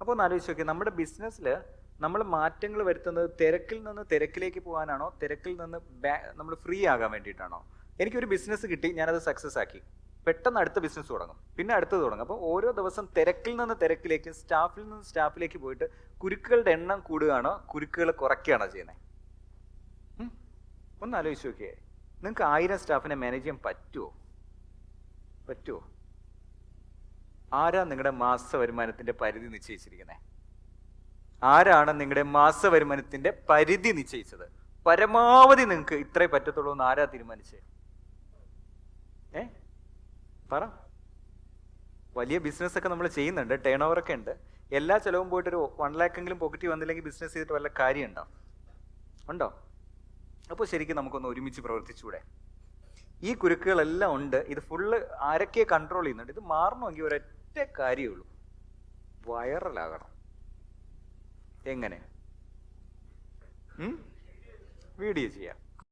അപ്പോൾ ഒന്ന് ആലോചിച്ച് നോക്കി, നമ്മുടെ ബിസിനസ്സിൽ നമ്മൾ മാറ്റങ്ങൾ വരുത്തുന്നത് തിരക്കിൽ നിന്ന് തിരക്കിലേക്ക് പോകാനാണോ, തിരക്കിൽ നിന്ന് നമ്മൾ ഫ്രീ ആകാൻ വേണ്ടിയിട്ടാണോ? എനിക്കൊരു ബിസിനസ് കിട്ടി, ഞാനത് സക്സസ് ആക്കി, പെട്ടെന്ന് അടുത്ത ബിസിനസ് തുടങ്ങും, പിന്നെ അടുത്തത് തുടങ്ങും. അപ്പോൾ ഓരോ ദിവസം തിരക്കിൽ നിന്ന് തിരക്കിലേക്ക്, സ്റ്റാഫിൽ നിന്ന് സ്റ്റാഫിലേക്ക് പോയിട്ട് കുരുക്കുകളുടെ എണ്ണം കൂടുകയാണോ, കുരുക്കുകൾ കുറയ്ക്കുകയാണോ ചെയ്യുന്നത്? ഒന്ന് ആലോചിച്ച് നോക്കിയേ. നിങ്ങൾക്ക് 1000 സ്റ്റാഫിനെ മാനേജ് ചെയ്യാൻ പറ്റുമോ? ആരാ നിങ്ങളുടെ മാസ വരുമാനത്തിന്റെ പരിധി നിശ്ചയിച്ചിരിക്കുന്നത്? ആരാണ് നിങ്ങളുടെ മാസ വരുമാനത്തിന്റെ പരിധി നിശ്ചയിച്ചത്? പരമാവധി നിങ്ങൾക്ക് ഇത്രേ പറ്റത്തുള്ളൂ എന്ന് ആരാ തീരുമാനിച്ചേ? പറ. വലിയ ബിസിനസ് ഒക്കെ നമ്മൾ ചെയ്യുന്നുണ്ട്, ടേൺ ഓവർ ഒക്കെ ഉണ്ട്, എല്ലാ ചിലവും പോയിട്ട് ഒരു 1 lakh പോക്കറ്റിൽ വന്നില്ലെങ്കിൽ ബിസിനസ് ചെയ്തിട്ട് വല്ല കാര്യം ഉണ്ടോ? അപ്പോൾ ശരിക്കും നമുക്കൊന്ന് ഒരുമിച്ച് പ്രവർത്തിച്ചുകൂടെ? ഈ കുരുക്കുകളെല്ലാം ഉണ്ട്, ഇത് ഫുള്ള് ആരൊക്കെ കൺട്രോൾ ചെയ്യുന്നുണ്ട്. ഇത് മാറണമെങ്കിൽ ഒരൊറ്റ കാര്യമുള്ളൂ, വൈറലാകണം. എങ്ങനെ? വീഡിയോ ചെയ്യാം.